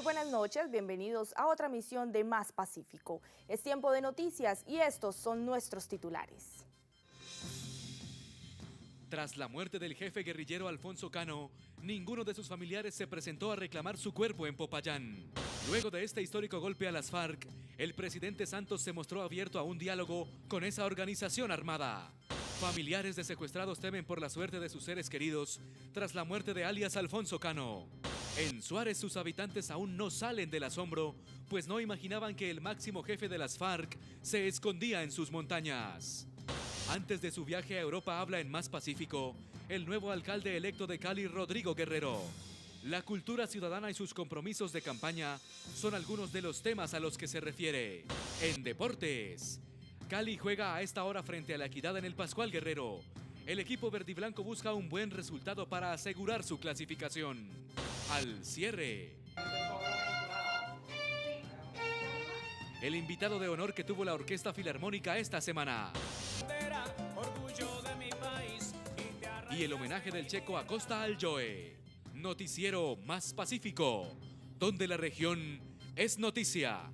Muy buenas noches, bienvenidos a otra emisión de Más Pacífico. Es tiempo de noticias y estos son nuestros titulares. Tras la muerte del jefe guerrillero Alfonso Cano, ninguno de sus familiares se presentó a reclamar su cuerpo en Popayán. Luego de este histórico golpe a las FARC, el presidente Santos se mostró abierto a un diálogo con esa organización armada. Familiares de secuestrados temen por la suerte de sus seres queridos tras la muerte de alias Alfonso Cano. En Suárez sus habitantes aún no salen del asombro, pues no imaginaban que el máximo jefe de las FARC se escondía en sus montañas. Antes de su viaje a Europa habla en Más Pacífico el nuevo alcalde electo de Cali, Rodrigo Guerrero. La cultura ciudadana y sus compromisos de campaña son algunos de los temas a los que se refiere. En deportes, Cali juega a esta hora frente a La Equidad en el Pascual Guerrero. El equipo verdiblanco busca un buen resultado para asegurar su clasificación. Al cierre, el invitado de honor que tuvo la Orquesta Filarmónica esta semana. Y el homenaje del Checo Acosta al Joe. Noticiero Más Pacífico, donde la región es noticia.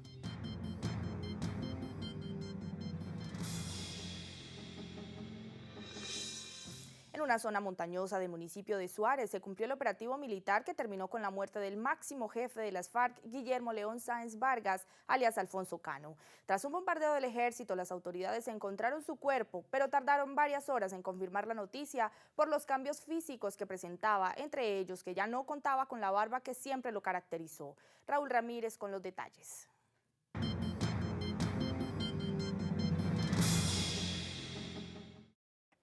En una zona montañosa del municipio de Suárez se cumplió el operativo militar que terminó con la muerte del máximo jefe de las FARC, Guillermo León Sáenz Vargas, alias Alfonso Cano. Tras un bombardeo del ejército, las autoridades encontraron su cuerpo, pero tardaron varias horas en confirmar la noticia por los cambios físicos que presentaba, entre ellos que ya no contaba con la barba que siempre lo caracterizó. Raúl Ramírez con los detalles.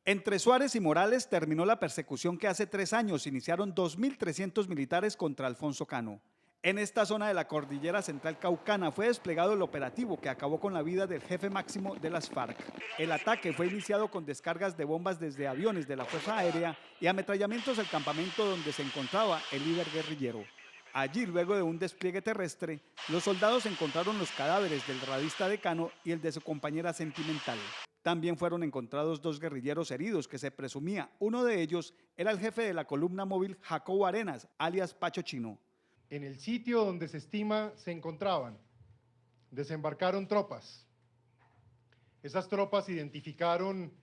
Entre Suárez y Morales terminó la persecución que hace 3 años iniciaron 2.300 militares contra Alfonso Cano. En esta zona de la cordillera central caucana fue desplegado el operativo que acabó con la vida del jefe máximo de las FARC. El ataque fue iniciado con descargas de bombas desde aviones de la Fuerza Aérea y ametrallamientos al campamento donde se encontraba el líder guerrillero. Allí, luego de un despliegue terrestre, los soldados encontraron los cadáveres del radista de Cano y el de su compañera sentimental. También fueron encontrados 2 guerrilleros heridos que se presumía uno de ellos era el jefe de la columna móvil Jacobo Arenas, alias Pacho Chino. En el sitio donde se estima se encontraban, desembarcaron tropas. Esas tropas identificaron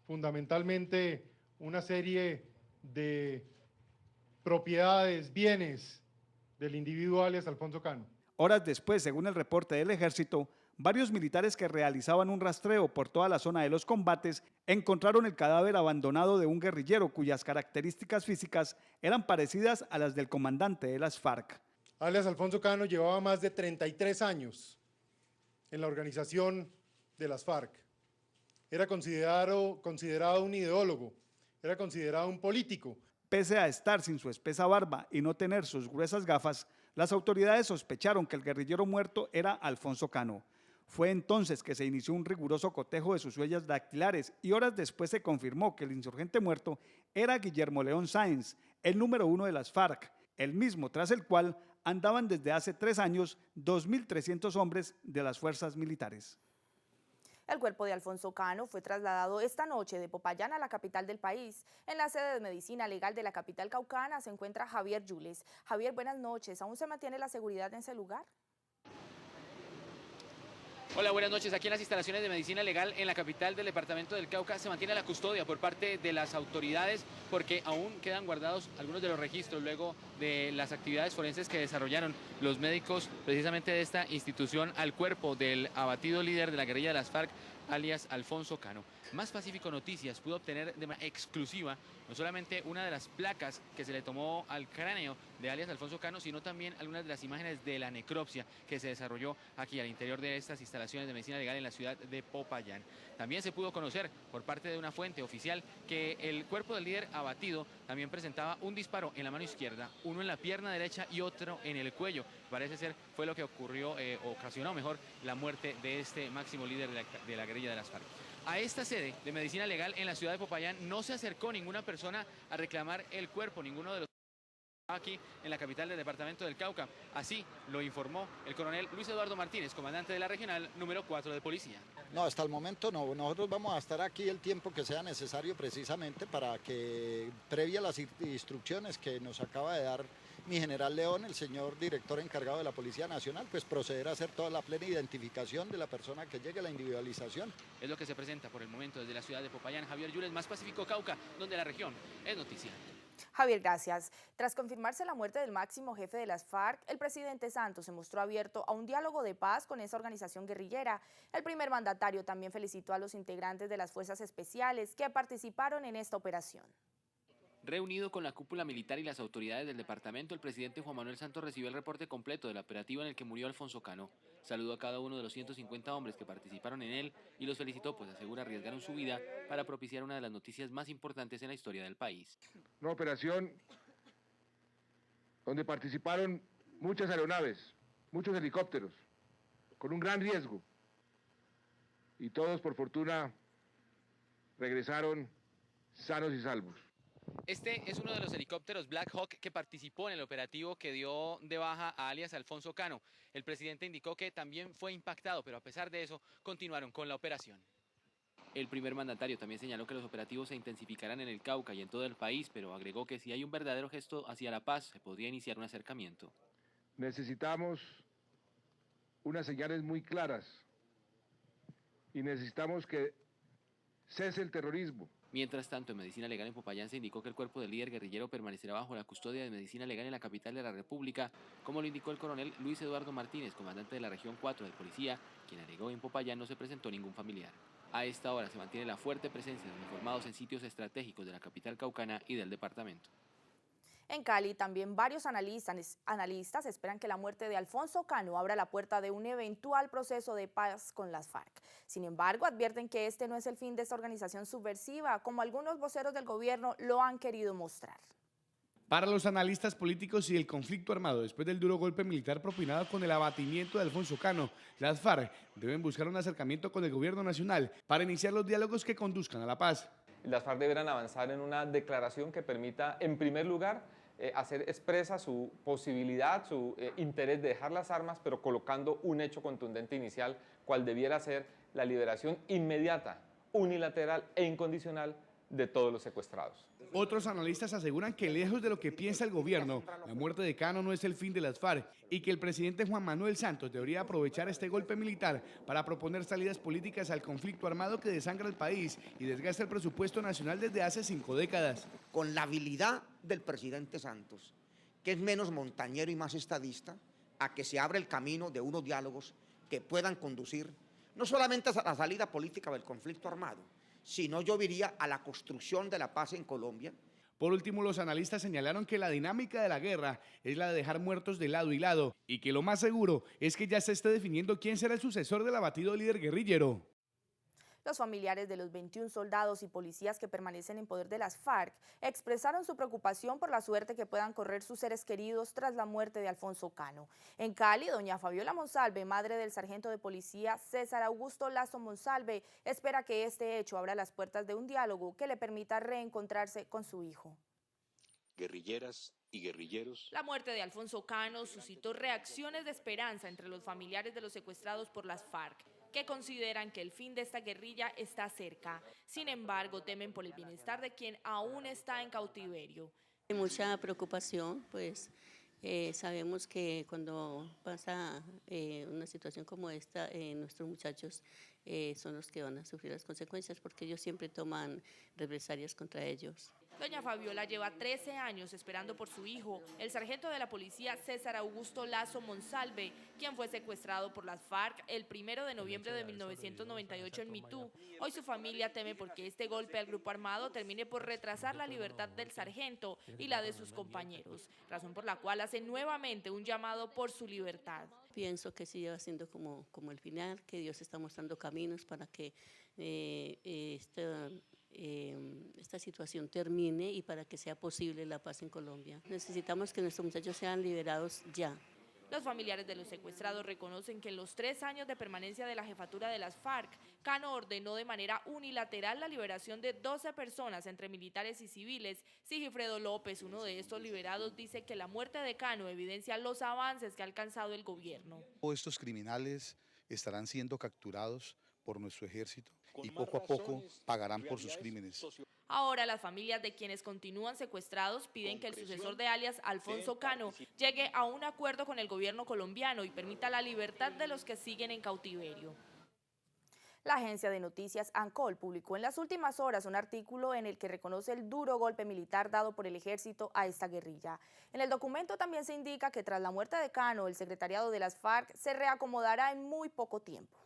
fundamentalmente una serie de propiedades, bienes del individuo alias Alfonso Cano. Horas después, según el reporte del ejército, varios militares que realizaban un rastreo por toda la zona de los combates encontraron el cadáver abandonado de un guerrillero cuyas características físicas eran parecidas a las del comandante de las FARC. Alias Alfonso Cano llevaba más de 33 años en la organización de las FARC. Era considerado un ideólogo, era considerado un político. Pese a estar sin su espesa barba y no tener sus gruesas gafas, las autoridades sospecharon que el guerrillero muerto era Alfonso Cano. Fue entonces que se inició un riguroso cotejo de sus huellas dactilares y horas después se confirmó que el insurgente muerto era Guillermo León Sáenz, el número 1 de las FARC, el mismo tras el cual andaban desde hace 3 años 2.300 hombres de las fuerzas militares. El cuerpo de Alfonso Cano fue trasladado esta noche de Popayán a la capital del país. En la sede de Medicina Legal de la capital caucana se encuentra Javier Yules. Javier, buenas noches. ¿Aún se mantiene la seguridad en ese lugar? Hola, buenas noches. Aquí en las instalaciones de Medicina Legal en la capital del departamento del Cauca se mantiene la custodia por parte de las autoridades porque aún quedan guardados algunos de los registros luego de las actividades forenses que desarrollaron los médicos precisamente de esta institución al cuerpo del abatido líder de la guerrilla de las FARC, alias Alfonso Cano. Más Pacífico Noticias pudo obtener de manera exclusiva no solamente una de las placas que se le tomó al cráneo de alias Alfonso Cano, sino también algunas de las imágenes de la necropsia que se desarrolló aquí al interior de estas instalaciones de Medicina Legal en la ciudad de Popayán. También se pudo conocer por parte de una fuente oficial que el cuerpo del líder abatido también presentaba un disparo en la mano izquierda, uno en la pierna derecha y otro en el cuello. Parece ser fue lo que ocurrió, ocasionó mejor la muerte de este máximo líder de la guerrilla de las FARC. A esta sede de Medicina Legal en la ciudad de Popayán no se acercó ninguna persona a reclamar el cuerpo, ninguno de los aquí en la capital del departamento del Cauca. Así lo informó el coronel Luis Eduardo Martínez, comandante de la regional número 4 de policía. No, hasta el momento no. Nosotros vamos a estar aquí el tiempo que sea necesario precisamente para que, previa a las instrucciones que nos acaba de dar mi general León, el señor director encargado de la Policía Nacional, pues proceder a hacer toda la plena identificación de la persona que llegue, la individualización. Es lo que se presenta por el momento desde la ciudad de Popayán. Javier Yules, Más Pacífico Cauca, donde la región es noticia. Javier, gracias. Tras confirmarse la muerte del máximo jefe de las FARC, el presidente Santos se mostró abierto a un diálogo de paz con esa organización guerrillera. El primer mandatario también felicitó a los integrantes de las fuerzas especiales que participaron en esta operación. Reunido con la cúpula militar y las autoridades del departamento, el presidente Juan Manuel Santos recibió el reporte completo del operativo en el que murió Alfonso Cano. Saludó a cada uno de los 150 hombres que participaron en él y los felicitó, pues asegura arriesgaron su vida para propiciar una de las noticias más importantes en la historia del país. Una operación donde participaron muchas aeronaves, muchos helicópteros, con un gran riesgo. Y todos, por fortuna, regresaron sanos y salvos. Este es uno de los helicópteros Black Hawk que participó en el operativo que dio de baja a alias Alfonso Cano. El presidente indicó que también fue impactado, pero a pesar de eso, continuaron con la operación. El primer mandatario también señaló que los operativos se intensificarán en el Cauca y en todo el país, pero agregó que si hay un verdadero gesto hacia la paz, se podría iniciar un acercamiento. Necesitamos unas señales muy claras y necesitamos que cese el terrorismo. Mientras tanto, en Medicina Legal en Popayán se indicó que el cuerpo del líder guerrillero permanecerá bajo la custodia de Medicina Legal en la capital de la República, como lo indicó el coronel Luis Eduardo Martínez, comandante de la región 4 de policía, quien alegó en Popayán no se presentó ningún familiar. A esta hora se mantiene la fuerte presencia de uniformados en sitios estratégicos de la capital caucana y del departamento. En Cali, también varios analistas esperan que la muerte de Alfonso Cano abra la puerta de un eventual proceso de paz con las FARC. Sin embargo, advierten que este no es el fin de esta organización subversiva, como algunos voceros del gobierno lo han querido mostrar. Para los analistas políticos y el conflicto armado después del duro golpe militar propinado con el abatimiento de Alfonso Cano, las FARC deben buscar un acercamiento con el gobierno nacional para iniciar los diálogos que conduzcan a la paz. Las FARC deberán avanzar en una declaración que permita, en primer lugar, hacer expresa su posibilidad, su interés de dejar las armas, pero colocando un hecho contundente inicial, cual debiera ser la liberación inmediata, unilateral e incondicional de todos los secuestrados. Otros analistas aseguran que lejos de lo que piensa el gobierno, la muerte de Cano no es el fin de las FARC y que el presidente Juan Manuel Santos debería aprovechar este golpe militar para proponer salidas políticas al conflicto armado que desangra el país y desgasta el presupuesto nacional desde hace 5 décadas. Con la habilidad del presidente Santos, que es menos montañero y más estadista, a que se abra el camino de unos diálogos que puedan conducir no solamente a la salida política del conflicto armado, sino yo diría a la construcción de la paz en Colombia. Por último, los analistas señalaron que la dinámica de la guerra es la de dejar muertos de lado y lado y que lo más seguro es que ya se esté definiendo quién será el sucesor del abatido líder guerrillero. Los familiares de los 21 soldados y policías que permanecen en poder de las FARC expresaron su preocupación por la suerte que puedan correr sus seres queridos tras la muerte de Alfonso Cano. En Cali, doña Fabiola Monsalve, madre del sargento de policía César Augusto Lazo Monsalve, espera que este hecho abra las puertas de un diálogo que le permita reencontrarse con su hijo. Guerrilleras y guerrilleros. La muerte de Alfonso Cano suscitó reacciones de esperanza entre los familiares de los secuestrados por las FARC, que consideran que el fin de esta guerrilla está cerca. Sin embargo, temen por el bienestar de quien aún está en cautiverio. Hay mucha preocupación, pues sabemos que cuando pasa una situación como esta, nuestros muchachos son los que van a sufrir las consecuencias porque ellos siempre toman represalias contra ellos. Doña Fabiola lleva 13 años esperando por su hijo, el sargento de la policía César Augusto Lazo Monsalve, quien fue secuestrado por las FARC el 1 de noviembre de 1998 en Mitú. Hoy su familia teme porque este golpe al grupo armado termine por retrasar la libertad del sargento y la de sus compañeros, razón por la cual hace nuevamente un llamado por su libertad. Pienso que sí va siendo como el final, que Dios está mostrando caminos para que esta situación termine y para que sea posible la paz en Colombia. Necesitamos que nuestros muchachos sean liberados ya. Los familiares de los secuestrados reconocen que en los 3 años de permanencia de la jefatura de las FARC, Cano ordenó de manera unilateral la liberación de 12 personas entre militares y civiles. Sigifredo López, uno de estos liberados, dice que la muerte de Cano evidencia los avances que ha alcanzado el gobierno. Estos criminales estarán siendo capturados por nuestro ejército y poco a poco pagarán por sus crímenes. Ahora las familias de quienes continúan secuestrados piden que el sucesor de alias Alfonso Cano llegue a un acuerdo con el gobierno colombiano y permita la libertad de los que siguen en cautiverio. La agencia de noticias ANCOL publicó en las últimas horas un artículo en el que reconoce el duro golpe militar dado por el ejército a esta guerrilla. En el documento también se indica que tras la muerte de Cano, el secretariado de las FARC se reacomodará en muy poco tiempo.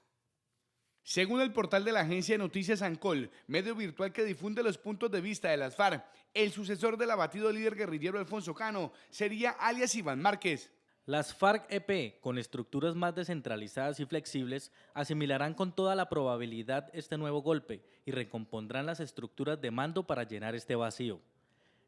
Según el portal de la agencia de noticias ANCOL, medio virtual que difunde los puntos de vista de las FARC, el sucesor del abatido líder guerrillero Alfonso Cano sería alias Iván Márquez. Las FARC-EP, con estructuras más descentralizadas y flexibles, asimilarán con toda la probabilidad este nuevo golpe y recompondrán las estructuras de mando para llenar este vacío.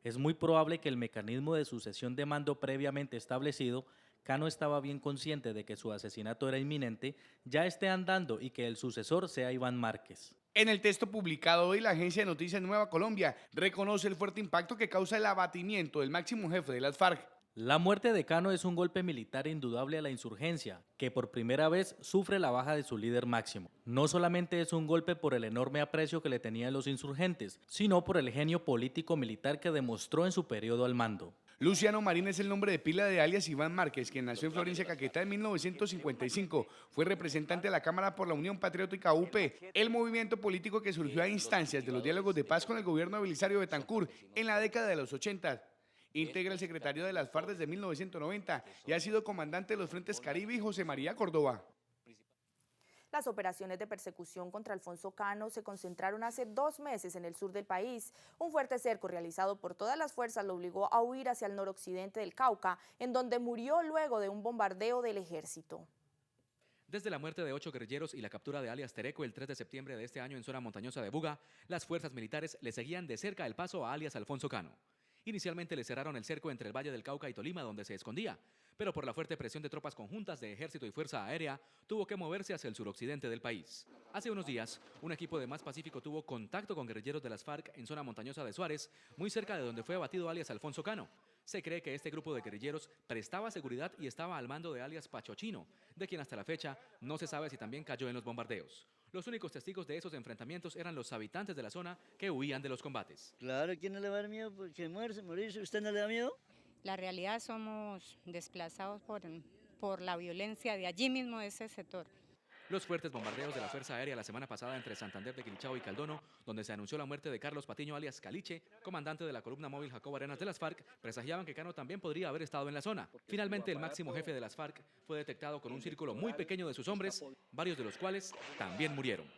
Es muy probable que el mecanismo de sucesión de mando previamente establecido, Cano estaba bien consciente de que su asesinato era inminente, ya esté andando y que el sucesor sea Iván Márquez. En el texto publicado hoy, la agencia de noticias Nueva Colombia reconoce el fuerte impacto que causa el abatimiento del máximo jefe de las FARC. La muerte de Cano es un golpe militar indudable a la insurgencia, que por primera vez sufre la baja de su líder máximo. No solamente es un golpe por el enorme aprecio que le tenían los insurgentes, sino por el genio político-militar que demostró en su periodo al mando. Luciano Marín es el nombre de pila de alias Iván Márquez, quien nació en Florencia, Caquetá en 1955. Fue representante de la Cámara por la Unión Patriótica UP, el movimiento político que surgió a instancias de los diálogos de paz con el gobierno de Belisario Betancur en la década de los 80. Integra el secretario de las FARC desde 1990 y ha sido comandante de los Frentes Caribe y José María Córdoba. Las operaciones de persecución contra Alfonso Cano se concentraron hace 2 meses en el sur del país. Un fuerte cerco realizado por todas las fuerzas lo obligó a huir hacia el noroccidente del Cauca, en donde murió luego de un bombardeo del ejército. Desde la muerte de 8 guerrilleros y la captura de alias Tereco el 3 de septiembre de este año en zona montañosa de Buga, las fuerzas militares le seguían de cerca el paso a alias Alfonso Cano. Inicialmente le cerraron el cerco entre el Valle del Cauca y Tolima, donde se escondía, pero por la fuerte presión de tropas conjuntas de ejército y fuerza aérea, tuvo que moverse hacia el suroccidente del país. Hace unos días, un equipo de Más Pacífico tuvo contacto con guerrilleros de las FARC en zona montañosa de Suárez, muy cerca de donde fue abatido alias Alfonso Cano. Se cree que este grupo de guerrilleros prestaba seguridad y estaba al mando de alias Pachochino, de quien hasta la fecha no se sabe si también cayó en los bombardeos. Los únicos testigos de esos enfrentamientos eran los habitantes de la zona que huían de los combates. Claro, ¿quién no le va a dar miedo? Porque morirse, ¿usted no le da miedo? La realidad somos desplazados por la violencia de allí mismo de ese sector. Los fuertes bombardeos de la Fuerza Aérea la semana pasada entre Santander de Quilichao y Caldono, donde se anunció la muerte de Carlos Patiño alias Caliche, comandante de la columna móvil Jacobo Arenas de las FARC, presagiaban que Cano también podría haber estado en la zona. Finalmente, el máximo jefe de las FARC fue detectado con un círculo muy pequeño de sus hombres, varios de los cuales también murieron.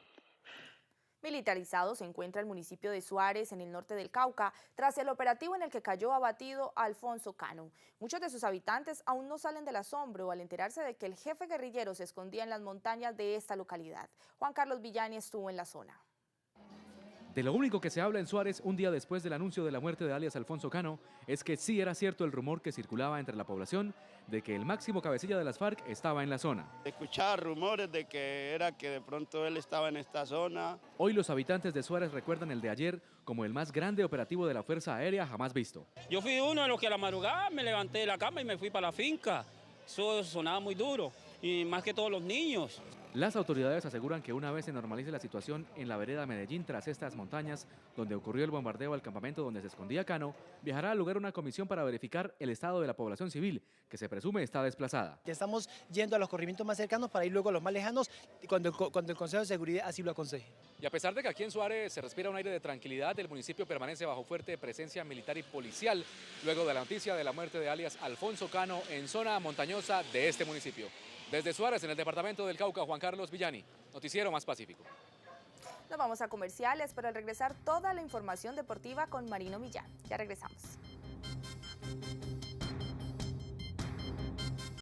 Militarizado se encuentra el municipio de Suárez, en el norte del Cauca, tras el operativo en el que cayó abatido Alfonso Cano. Muchos de sus habitantes aún no salen del asombro al enterarse de que el jefe guerrillero se escondía en las montañas de esta localidad. Juan Carlos Villani estuvo en la zona. De lo único que se habla en Suárez un día después del anuncio de la muerte de alias Alfonso Cano es que sí era cierto el rumor que circulaba entre la población de que el máximo cabecilla de las FARC estaba en la zona. Escuchaba rumores de que de pronto él estaba en esta zona. Hoy los habitantes de Suárez recuerdan el de ayer como el más grande operativo de la Fuerza Aérea jamás visto. Yo fui uno de los que a la madrugada me levanté de la cama y me fui para la finca. Eso sonaba muy duro, y más que todos los niños. Las autoridades aseguran que una vez se normalice la situación en la vereda Medellín tras estas montañas, donde ocurrió el bombardeo al campamento donde se escondía Cano, viajará al lugar una comisión para verificar el estado de la población civil, que se presume está desplazada. Estamos yendo a los corregimientos más cercanos para ir luego a los más lejanos cuando el Consejo de Seguridad así lo aconseje. Y a pesar de que aquí en Suárez se respira un aire de tranquilidad, el municipio permanece bajo fuerte presencia militar y policial, luego de la noticia de la muerte de alias Alfonso Cano en zona montañosa de este municipio. Desde Suárez, en el departamento del Cauca, Juan Carlos Villani, Noticiero Más Pacífico. Nos vamos a comerciales, pero al regresar toda la información deportiva con Marino Millán. Ya regresamos.